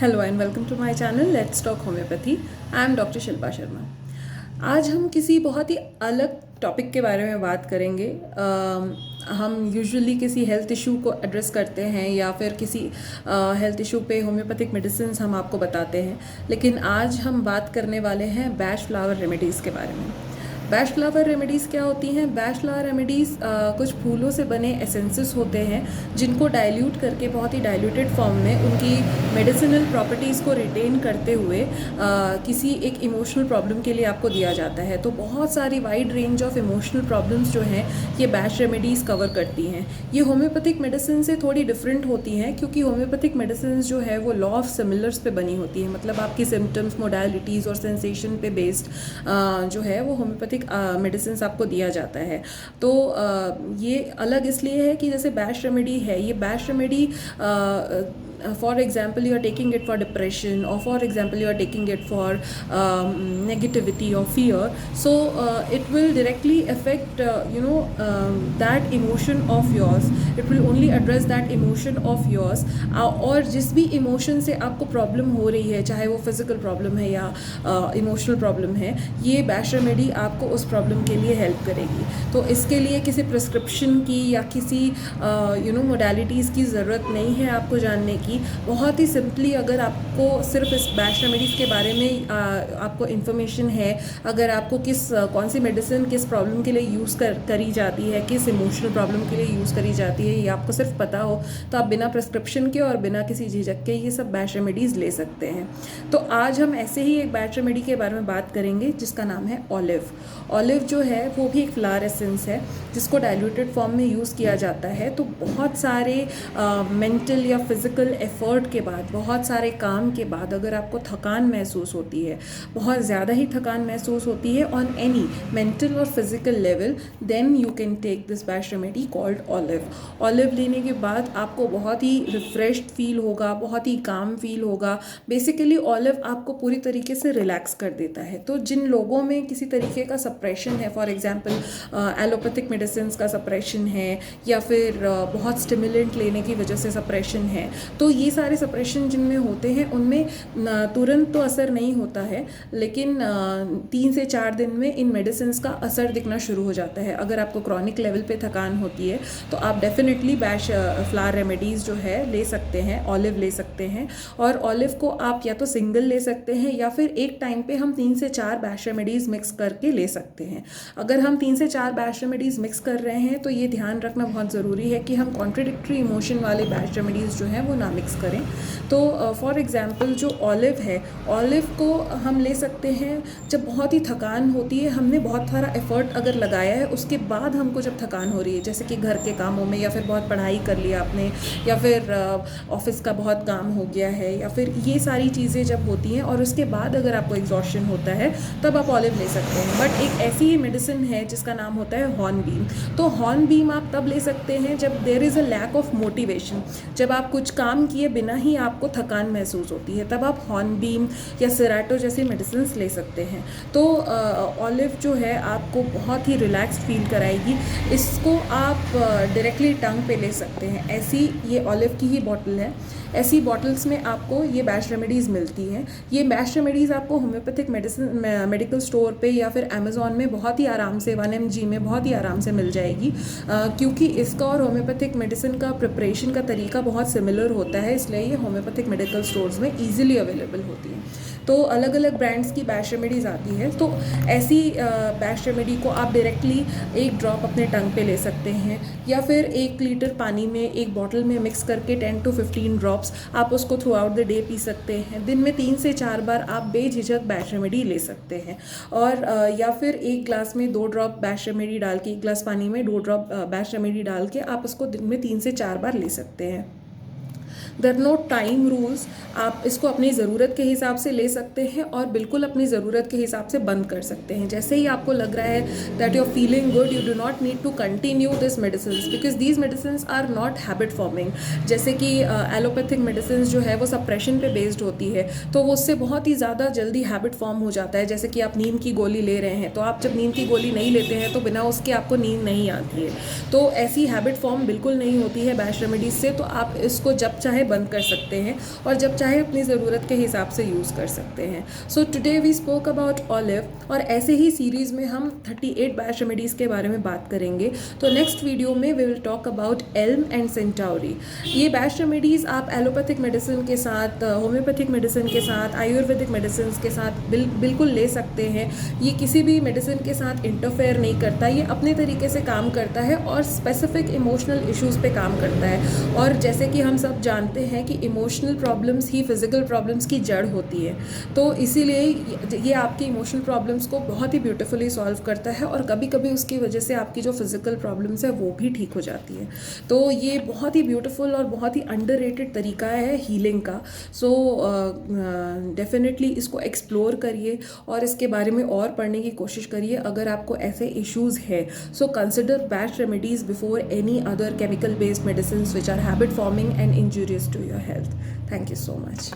Hello and welcome to my channel let's talk homeopathy. I am doctor Shilpa Sharma. आज हम किसी बहुत ही अलग टॉपिक के बारे में बात करेंगे। हम यूजुअली किसी हेल्थ इशू को एड्रेस करते हैं या फिर किसी हेल्थ इशू पे होम्योपैथिक मेडिसिन हम आपको बताते हैं, लेकिन आज हम बात करने वाले हैं बैश फ्लावर रेमेडीज़ के बारे में। बैश फ्लावर रेमेडीज़ क्या होती हैं? बैश फ्लावर रेमेडीज़ कुछ फूलों से बने एसेंसेस होते हैं जिनको डाइल्यूट करके बहुत ही डाइल्यूटेड फॉर्म में उनकी मेडिसिनल प्रॉपर्टीज़ को रिटेन करते हुए किसी एक इमोशनल प्रॉब्लम के लिए आपको दिया जाता है। तो बहुत सारी wide range of emotional problems जो हैं ये बैश रेमेडीज़ कवर करती हैं। ये होम्योपैथिक मेडिसिन से थोड़ी डिफरेंट होती हैं क्योंकि होम्योपैथिक मेडिसिन जो है वो लॉ ऑफ सिमिलर्स पे बनी होती है, मतलब आपकी सिम्टम्स, मोडालिटीज़ और सेंसेशन पे बेस्ड जो है वो होम्योपैथिक मेडिसिन आपको दिया जाता है। तो ये अलग इसलिए है कि जैसे बैश रेमेडी है, ये bash remedy for example you are taking it for depression, or for example you are taking it for negativity or fear, so it will directly affect that emotion of yours. It will only address that emotion of yours. और जिस भी emotion से आपको problem हो रही है, चाहे वो फिजिकल प्रॉब्लम है या इमोशनल प्रॉब्लम है, ये बैश रेमेडी आपको उस प्रॉब्लम के लिए हेल्प करेगी। तो इसके लिए किसी प्रिस्क्रिप्शन की या किसी मोडालिटीज़ की ज़रूरत नहीं है आपको जानने की। बहुत ही सिंपली अगर आपको सिर्फ इस बैश रेमेडीज़ के बारे में आपको इन्फॉर्मेशन है, अगर आपको कौन सी मेडिसिन किस प्रॉब्लम के लिए यूज़ करी जाती है, किस इमोशनल प्रॉब्लम के लिए यूज़ करी जाती है, ये आपको सिर्फ पता हो, तो आप बिना प्रिस्क्रिप्शन के और बिना किसी झिझक के ये सब बैश रेमेडीज़ ले सकते हैं। तो आज हम ऐसे ही एक बैश रेमेडी के बारे में बात करेंगे जिसका नाम है ऑलिव। ऑलिव जो है वो भी एक फ्लावर एसेंस है जिसको डाइल्यूटेड फॉर्म में यूज़ किया जाता है। तो बहुत सारे मेंटल या फिज़िकल एफर्ट के बाद, बहुत सारे काम के बाद अगर आपको थकान महसूस होती है, बहुत ज़्यादा ही थकान महसूस होती है ऑन एनी मेंटल और physical level, then you can take this Bach remedy called olive. Olive लेने के बाद आपको बहुत ही रिफ्रेश्ड फील होगा, बहुत ही काम फील होगा। बेसिकली ऑलिव आपको पूरी तरीके से रिलैक्स कर देता है। तो जिन लोगों में किसी तरीके का सप्रेशन है, फॉर एग्जांपल एलोपैथिक मेडिसिन का सप्रेशन है या फिर बहुत स्टिमुलेंट लेने की वजह से सप्रेशन है, तो ये सारे सप्रेशन जिनमें होते हैं उनमें तुरंत तो असर नहीं होता है, लेकिन 3 से 4 दिन में इन मेडिसिन का असर दिखना शुरू हो जाता है। अगर आपको क्रॉनिक लेवल पे थकान होती है तो आप डेफिनेटली बैश फ्लावर रेमेडीज़ जो है ले सकते हैं, ऑलिव ले सकते हैं। और ऑलिव को आप या तो सिंगल ले सकते हैं या फिर एक टाइम पे हम 3 से 4 बैश रेमेडीज़ मिक्स करके ले सकते हैं। अगर हम 3 से 4 बैश रेमेडीज़ मिक्स कर रहे हैं तो ये ध्यान रखना बहुत ज़रूरी है कि हम कॉन्ट्रडिक्टरी इमोशन वाले बैश रेमेडीज़ जो हैं वो ना मिक्स करें। तो फॉर एग्जांपल जो ऑलिव है, ऑलिव को हम ले सकते हैं जब बहुत ही थकान होती है, हमने बहुत सारा एफर्ट अगर लगाया है, उसके बाद हमको जब थकान हो रही है, जैसे कि घर के कामों में या फिर बहुत पढ़ाई कर लिया आपने या फिर ऑफिस का बहुत काम हो गया है या फिर ये सारी चीज़ें जब होती हैं और उसके बाद अगर आपको एग्जॉस्शन होता है तब आप ऑलिव ले सकते हैं। बट एक ऐसी ही मेडिसिन है जिसका नाम होता है हॉर्नबीम। तो हॉर्नबीम आप तब ले सकते हैं जब there is a lack of motivation, जब आप कुछ काम किए बिना ही आपको थकान महसूस होती है, तब आप हॉर्नबीम या सिराटो जैसी मेडिसिन ले सकते हैं। तो ऑलिव जो है आपको बहुत ही रिलैक्स्ड फील कराएगी। इसको आप डायरेक्टली टंग पे ले सकते हैं। ऐसी ये ऑलिव की ही बॉटल है, ऐसी बॉटल्स में आपको ये बैश रेमेडीज़ मिलती हैं। ये बैश रेमेडीज़ आपको होम्योपैथिक मेडिकल स्टोर पे या फिर अमेज़ॉन में बहुत ही आराम से 1 mg में बहुत ही आराम से मिल जाएगी, क्योंकि इसका और होम्योपैथिक मेडिसिन का प्रिपरेशन का तरीका बहुत सिमिलर होता है, इसलिए ये होम्योपैथिक मेडिकल स्टोर्स में ईजिली अवेलेबल होती है। तो अलग अलग ब्रांड्स की बैश रेमेडीज़ आती है। तो ऐसी बैश रेमेडी को आप डायरेक्टली एक ड्रॉप अपने टंग पे ले सकते हैं या फिर 1 लीटर पानी में एक बॉटल में मिक्स करके 10 to 15 ड्रॉप्स आप उसको through out the day P सकते हैं। दिन में 3 से 4 बार आप बेझिझक बैश रेमेडी ले सकते हैं। और या फिर 1 ग्लास में 2 ड्रॉप बैश रेमेडी डाल के, 1 ग्लास पानी में 2 ड्रॉप बैश रेमेडी डाल के आप उसको दिन में 3 से 4 बार ले सकते हैं। देयर नो टाइम रूल्स, आप इसको अपनी ज़रूरत के हिसाब से ले सकते हैं और बिल्कुल अपनी ज़रूरत के हिसाब से बंद कर सकते हैं। जैसे ही आपको लग रहा है that you are feeling good, you do not need to continue this medicine because these medicine are not habit forming. जैसे कि एलोपैथिक मेडिसिन जो है वो सप्रेशन पे बेस्ड होती है, तो वो उससे बहुत ही ज़्यादा जल्दी हैबिट फॉर्म हो जाता है। जैसे कि आप नींद की गोली ले रहे हैं, तो आप जब नींद की गोली नहीं लेते हैं तो बिना उसके आपको नींद नहीं आती है। तो ऐसी हैबिट फॉर्म बिल्कुल नहीं होती है बैश रेमेडीज से। तो आप इसको जब चाहे बंद कर सकते हैं और जब चाहे अपनी ज़रूरत के हिसाब से यूज़ कर सकते हैं. So today we spoke about olive और ऐसे ही सीरीज़ में हम 38 बैश रेमेडीज़ के बारे में बात करेंगे. तो नेक्स्ट वीडियो में we will talk about elm and centaury. ये बैश रेमेडीज़ आप एलोपैथिक मेडिसिन के साथ, होम्योपैथिक मेडिसिन के साथ, आयुर्वेदिक मेडिसिन के साथ बिल्कुल ले सकते हैं. ये किसी भी मेडिसिन के साथ इंटरफेयर नहीं करता, ये अपने तरीके से काम करता है और स्पेसिफिक इमोशनल इश्यूज़ पे काम करता है. और जैसे कि हम सब जानते हैं कि इमोशनल प्रॉब्लम्स ही फिज़िकल प्रॉब्लम्स की जड़ होती है, तो इसीलिए ये आपकी इमोशनल प्रॉब्लम्स को बहुत ही ब्यूटीफुली सॉल्व करता है और कभी कभी उसकी वजह से आपकी जो फिज़िकल प्रॉब्लम्स है वो भी ठीक हो जाती है. तो ये बहुत ही ब्यूटीफुल और बहुत ही अंडररेटेड तरीका है हीलिंग का. सो डेफिनेटली इसको एक्सप्लोर करिए और इसके बारे में और पढ़ने की कोशिश करिए अगर आपको ऐसे इश्यूज़ है. So consider bash remedies before any other chemical based medicines which are habit forming and injurious to your health. Thank you so much.